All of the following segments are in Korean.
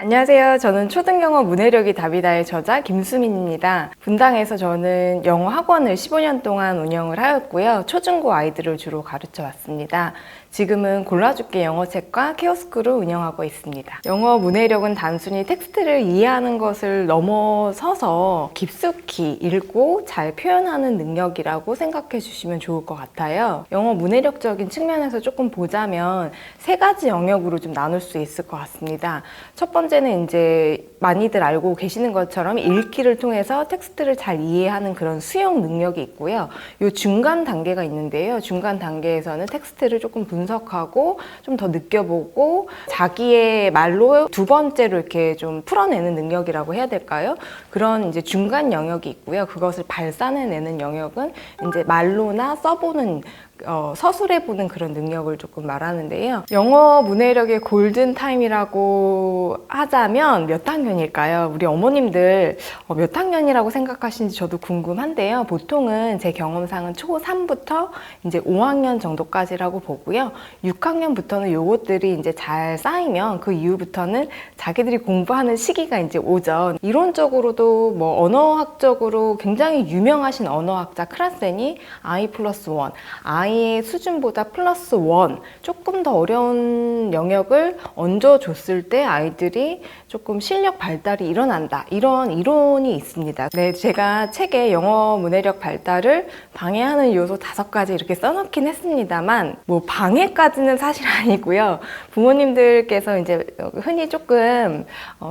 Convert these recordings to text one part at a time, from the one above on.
안녕하세요. 저는 초등영어 문해력이 답이다의 저자 김수민입니다. 분당에서 저는 영어 학원을 15년 동안 운영을 하였고요. 초중고 아이들을 주로 가르쳐 왔습니다. 지금은 골라줄게 영어책과 케어스쿨을 운영하고 있습니다. 영어 문해력은 단순히 텍스트를 이해하는 것을 넘어서서 깊숙이 읽고 잘 표현하는 능력이라고 생각해 주시면 좋을 것 같아요. 영어 문해력적인 측면에서 조금 보자면 세 가지 영역으로 좀 나눌 수 있을 것 같습니다. 첫 번째는 이제 많이들 알고 계시는 것처럼 읽기를 통해서 텍스트를 잘 이해하는 그런 수용 능력이 있고요. 이 중간 단계가 있는데요. 중간 단계에서는 텍스트를 조금 분석하고 좀 더 느껴보고 자기의 말로 두 번째로 이렇게 좀 풀어내는 능력이라고 해야 될까요? 그런 이제 중간 영역이 있고요. 그것을 발산해내는 영역은 이제 말로나 써보는 서술해보는 그런 능력을 조금 말하는데요. 영어 문해력의 골든타임이라고 하자면 몇 학년일까요? 우리 어머님들 몇 학년이라고 생각하시는지 저도 궁금한데요. 보통은 제 경험상은 초3부터 이제 5학년 정도까지라고 보고요. 6학년부터는 요것들이 이제 잘 쌓이면 그 이후부터는 자기들이 공부하는 시기가 이제 오죠. 이론적으로도 뭐 언어학적으로 굉장히 유명하신 언어학자 크라센이 I+1, 아이의 수준보다 +1 조금 더 어려운 영역을 얹어줬을 때 아이들이 조금 실력 발달이 일어난다, 이런 이론이 있습니다. 네, 제가 책에 영어 문해력 발달을 방해하는 요소 5가지 이렇게 써놓긴 했습니다만 뭐 방해까지는 사실 아니고요. 부모님들께서 이제 흔히 조금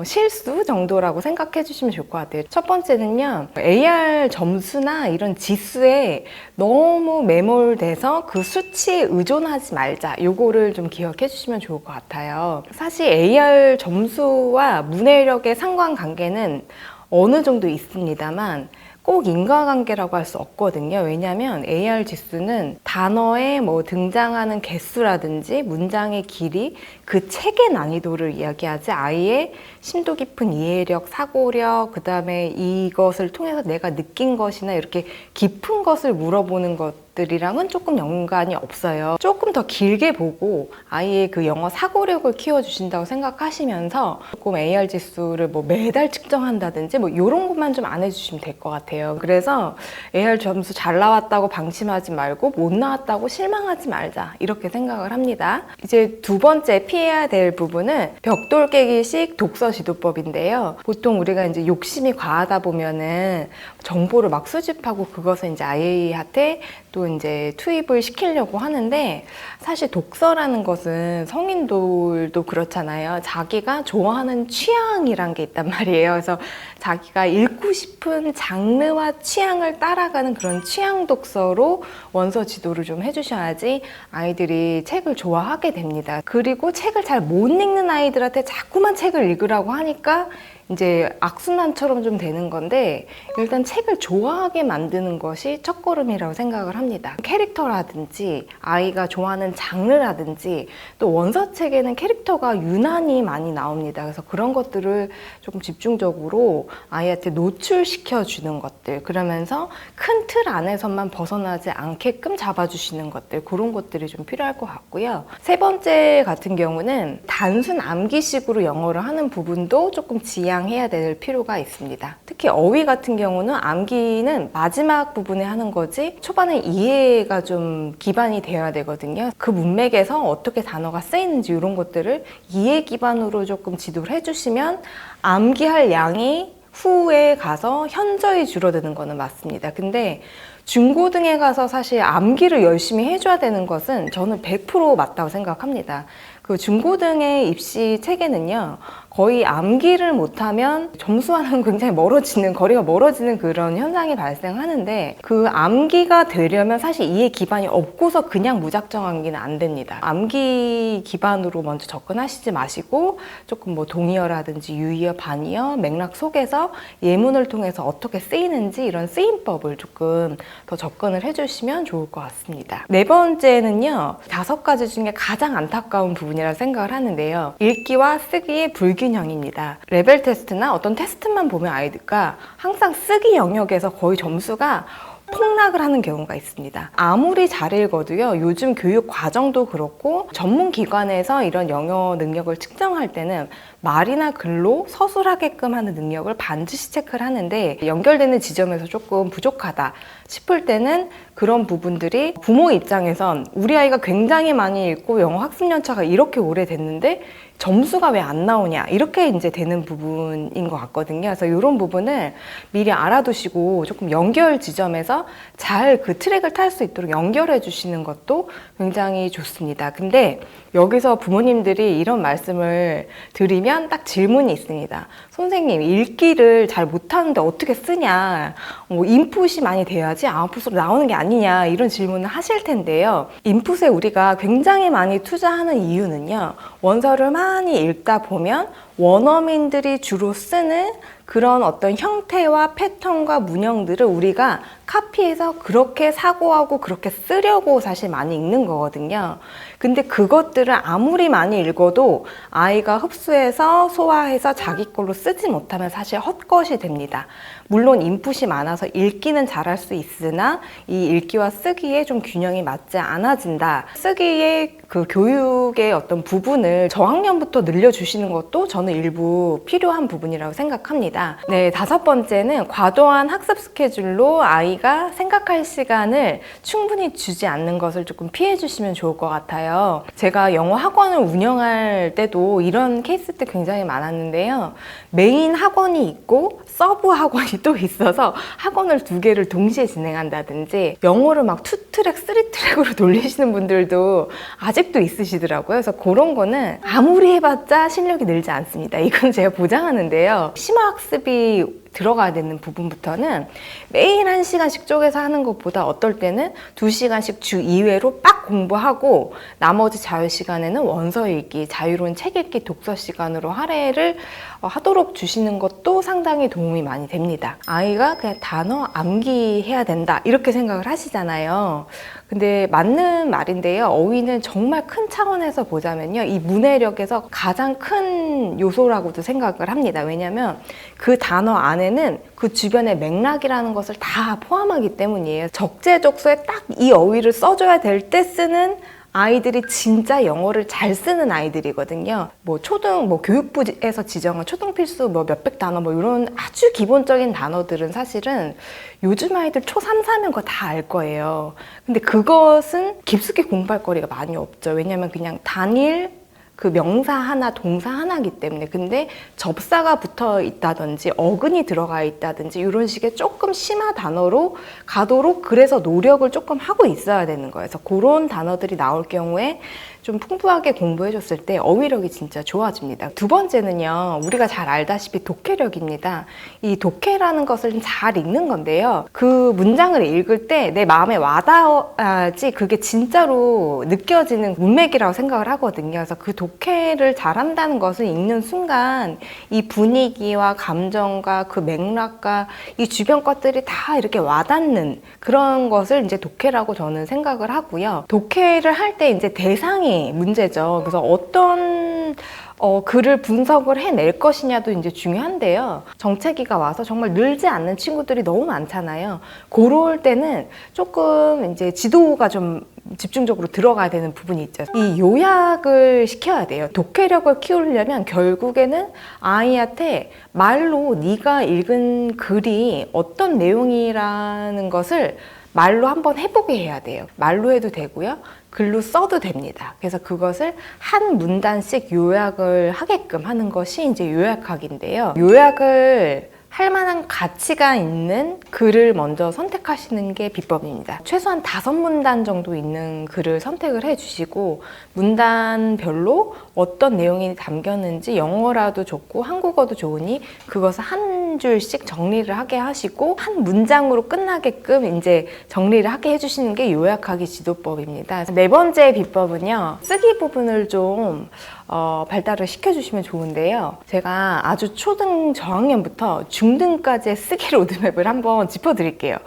실수 정도라고 생각해 주시면 좋을 것 같아요. 첫 번째는요, AR 점수나 이런 지수에 너무 매몰돼서 그 수치에 의존하지 말자, 요거를 좀 기억해 주시면 좋을 것 같아요. 사실 AR 점수와 문해력의 상관관계는 어느 정도 있습니다만 꼭 인과관계라고 할 수 없거든요. 왜냐하면 AR 지수는 단어에 뭐 등장하는 개수라든지 문장의 길이, 그 책의 난이도를 이야기하지 아이의 심도 깊은 이해력, 사고력, 그 다음에 이것을 통해서 내가 느낀 것이나 이렇게 깊은 것을 물어보는 것들이랑은 조금 연관이 없어요. 조금 더 길게 보고 아이의 그 영어 사고력을 키워주신다고 생각하시면서 조금 AR 지수를 뭐 매달 측정한다든지 뭐 이런 것만 좀 안 해주시면 될 것 같아요. 그래서 AR 점수 잘 나왔다고 방심하지 말고 못 나왔다고 실망하지 말자, 이렇게 생각을 합니다. 이제 두 번째 피해야 될 부분은 벽돌 깨기식 독서 지도법인데요. 보통 우리가 이제 욕심이 과하다 보면은 정보를 막 수집하고 그것을 이제 아이한테 또 이제 투입을 시키려고 하는데, 사실 독서라는 것은 성인들도 그렇잖아요. 자기가 좋아하는 취향이란 게 있단 말이에요. 그래서 자기가 읽고 싶은 장르와 취향을 따라가는 그런 취향 독서로 원서 지도를 좀 해주셔야지 아이들이 책을 좋아하게 됩니다. 그리고 책을 잘 못 읽는 아이들한테 자꾸만 책을 읽으라고 하니까 이제 악순환처럼 좀 되는 건데, 일단 책을 좋아하게 만드는 것이 첫걸음이라고 생각을 합니다. 캐릭터라든지 아이가 좋아하는 장르라든지 또 원서책에는 캐릭터가 유난히 많이 나옵니다. 그래서 그런 것들을 조금 집중적으로 아이한테 노출시켜 주는 것들, 그러면서 큰 틀 안에서만 벗어나지 않게끔 잡아주시는 것들, 그런 것들이 좀 필요할 것 같고요. 세 번째 같은 경우는 단순 암기식으로 영어를 하는 부분도 조금 지양해야 될 필요가 있습니다. 특히 어휘 같은 경우는 암기는 마지막 부분에 하는 거지 초반에 이해가 좀 기반이 되어야 되거든요. 그 문맥에서 어떻게 단어가 쓰이는지 이런 것들을 이해 기반으로 조금 지도를 해주시면 암기할 양이 후에 가서 현저히 줄어드는 거는 맞습니다. 근데 중고등에 가서 사실 암기를 열심히 해줘야 되는 것은 저는 100% 맞다고 생각합니다. 그 중고등의 입시 책에는요, 거의 암기를 못하면 점수와는 굉장히 거리가 멀어지는 그런 현상이 발생하는데, 그 암기가 되려면 사실 이해 기반이 없고서 그냥 무작정 암기는 안 됩니다. 암기 기반으로 먼저 접근하시지 마시고 조금 뭐 동의어라든지 유의어, 반의어, 맥락 속에서 예문을 통해서 어떻게 쓰이는지 이런 쓰임법을 조금 더 접근을 해주시면 좋을 것 같습니다. 네 번째는요, 5가지 중에 가장 안타까운 부분이라고 생각을 하는데요. 읽기와 쓰기의 불균형입니다. 레벨 테스트나 어떤 테스트만 보면 아이들과 항상 쓰기 영역에서 거의 점수가 폭락을 하는 경우가 있습니다. 아무리 잘 읽어도요, 요즘 교육 과정도 그렇고 전문 기관에서 이런 영어 능력을 측정할 때는 말이나 글로 서술하게끔 하는 능력을 반드시 체크를 하는데, 연결되는 지점에서 조금 부족하다 싶을 때는 그런 부분들이 부모 입장에선 우리 아이가 굉장히 많이 읽고 영어 학습 연차가 이렇게 오래됐는데 점수가 왜 안 나오냐, 이렇게 이제 되는 부분인 것 같거든요. 그래서 이런 부분을 미리 알아두시고 조금 연결 지점에서 잘 그 트랙을 탈 수 있도록 연결해 주시는 것도 굉장히 좋습니다. 근데 여기서 부모님들이 이런 말씀을 드리면 딱 질문이 있습니다. 선생님, 읽기를 잘 못하는데 어떻게 쓰냐, 인풋이 많이 돼야지 아웃풋으로 나오는 게 아니냐, 이런 질문을 하실 텐데요. 인풋에 우리가 굉장히 많이 투자하는 이유는요, 원서를 많이 읽다 보면 원어민들이 주로 쓰는 그런 어떤 형태와 패턴과 문형들을 우리가 카피해서 그렇게 사고하고 그렇게 쓰려고 사실 많이 읽는 거거든요. 근데 그것들을 아무리 많이 읽어도 아이가 흡수해서 소화해서 자기 걸로 쓰지 못하면 사실 헛것이 됩니다. 물론 인풋이 많아서 읽기는 잘할 수 있으나 이 읽기와 쓰기에 좀 균형이 맞지 않아진다. 쓰기의 그 교육의 어떤 부분을 저학년부터 늘려주시는 것도 저는 일부 필요한 부분이라고 생각합니다. 네, 5번째는 과도한 학습 스케줄로 아이가 생각할 시간을 충분히 주지 않는 것을 조금 피해 주시면 좋을 것 같아요. 제가 영어 학원을 운영할 때도 이런 케이스들 굉장히 많았는데요. 메인 학원이 있고 서브 학원이 또 있어서 학원을 2개를 동시에 진행한다든지 영어를 막 2트랙, 3트랙으로 돌리시는 분들도 아직도 있으시더라고요. 그래서 그런 거는 아무리 해봤자 실력이 늘지 않습니다. 이건 제가 보장하는데요. 심화학습이 들어가야 되는 부분부터는 매일 1시간씩 쪼개서 하는 것보다 어떨 때는 2시간씩 주 2회로 빡 공부하고 나머지 자유시간에는 원서 읽기, 자유로운 책 읽기, 독서 시간으로 할애를 하도록 주시는 것도 상당히 도움이 많이 됩니다. 아이가 그냥 단어 암기해야 된다 이렇게 생각을 하시잖아요. 근데 맞는 말인데요. 어휘는 정말 큰 차원에서 보자면요, 이 문해력에서 가장 큰 요소라고도 생각을 합니다. 왜냐하면 그 단어 안에는 그 주변의 맥락이라는 것을 다 포함하기 때문이에요. 적재적소에 딱 이 어휘를 써줘야 될 때 쓰는 아이들이 진짜 영어를 잘 쓰는 아이들이거든요. 교육부에서 지정한 초등 필수 몇백 단어 이런 아주 기본적인 단어들은 사실은 요즘 아이들 초3, 4면 그거 다 알 거예요. 근데 그것은 깊숙이 공부할 거리가 많이 없죠. 왜냐면 그냥 단일 그 명사 하나, 동사 하나이기 때문에. 근데 접사가 붙어 있다든지 어근이 들어가 있다든지 이런 식의 조금 심화 단어로 가도록 그래서 노력을 조금 하고 있어야 되는 거예요. 그래서 그런 단어들이 나올 경우에 좀 풍부하게 공부해 줬을 때 어휘력이 진짜 좋아집니다. 2번째는요, 우리가 잘 알다시피 독해력입니다. 이 독해라는 것을 잘 읽는 건데요, 그 문장을 읽을 때 내 마음에 와닿아야지 그게 진짜로 느껴지는 문맥이라고 생각을 하거든요. 그래서 그 독해를 잘한다는 것을 읽는 순간 이 분위기와 감정과 그 맥락과 이 주변 것들이 다 이렇게 와닿는 그런 것을 이제 독해라고 저는 생각을 하고요. 독해를 할 때 이제 대상이 문제죠. 그래서 어떤 글을 분석을 해낼 것이냐도 이제 중요한데요. 정체기가 와서 정말 늘지 않는 친구들이 너무 많잖아요. 그럴 때는 조금 이제 지도가 좀 집중적으로 들어가야 되는 부분이 있죠. 이 요약을 시켜야 돼요. 독해력을 키우려면 결국에는 아이한테 말로 네가 읽은 글이 어떤 내용이라는 것을 말로 한번 해보게 해야 돼요. 말로 해도 되고요, 글로 써도 됩니다. 그래서 그것을 한 문단씩 요약을 하게끔 하는 것이 이제 요약학인데요. 요약을 할 만한 가치가 있는 글을 먼저 선택하시는 게 비법입니다. 최소한 5문단 정도 있는 글을 선택을 해주시고, 문단별로 어떤 내용이 담겼는지 영어라도 좋고 한국어도 좋으니 그것을 한 줄씩 정리를 하게 하시고 한 문장으로 끝나게끔 이제 정리를 하게 해주시는 게 요약하기 지도법입니다. 4번째 비법은요, 쓰기 부분을 좀 발달을 시켜주시면 좋은데요. 제가 아주 초등 저학년부터 중등까지의 쓰기 로드맵을 한번 짚어드릴게요.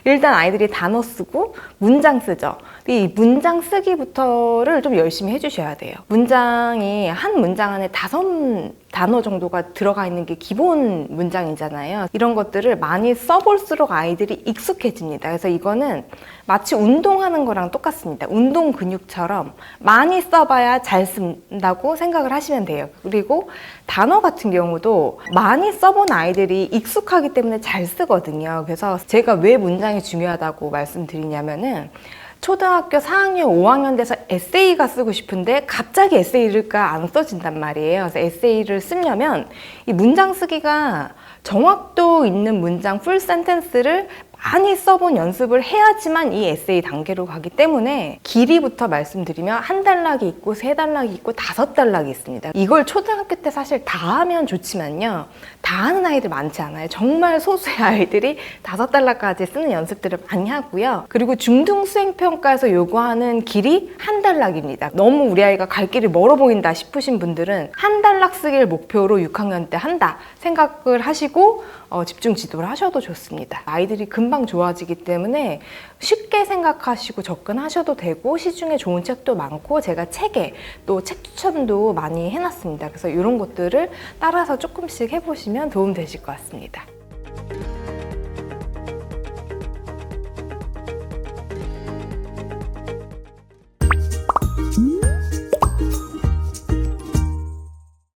일단 아이들이 단어 쓰고 문장 쓰죠. 이 문장 쓰기부터를 좀 열심히 해주셔야 돼요. 문장이 한 문장 안에 5단어 정도가 들어가 있는 게 기본 문장이잖아요. 이런 것들을 많이 써볼수록 아이들이 익숙해집니다. 그래서 이거는 마치 운동하는 거랑 똑같습니다. 운동 근육처럼 많이 써봐야 잘 쓴다고 생각을 하시면 돼요. 그리고 단어 같은 경우도 많이 써본 아이들이 익숙하기 때문에 잘 쓰거든요. 그래서 제가 왜 문장이 중요하다고 말씀드리냐면은 초등학교 4학년, 5학년 돼서 에세이가 쓰고 싶은데 갑자기 에세이가 안 써진단 말이에요. 그래서 에세이를 쓰려면 이 문장 쓰기가 정확도 있는 문장 풀 센텐스를 많이 써본 연습을 해야지만 이 에세이 단계로 가기 때문에 길이부터 말씀드리면 1단락이 있고 3단락이 있고 5단락이 있습니다. 이걸 초등학교 때 사실 다 하면 좋지만요. 다 하는 아이들 많지 않아요. 정말 소수의 아이들이 5단락까지 쓰는 연습들을 많이 하고요. 그리고 중등 수행평가에서 요구하는 길이 1단락입니다. 너무 우리 아이가 갈 길이 멀어 보인다 싶으신 분들은 1단락 쓰기를 목표로 6학년 때 한다 생각을 하시고 집중 지도를 하셔도 좋습니다. 아이들이 금방 좋아지기 때문에 쉽게 생각하시고 접근하셔도 되고 시중에 좋은 책도 많고 제가 책에 또 책 추천도 많이 해놨습니다. 그래서 이런 것들을 따라서 조금씩 해보시면 도움 되실 것 같습니다.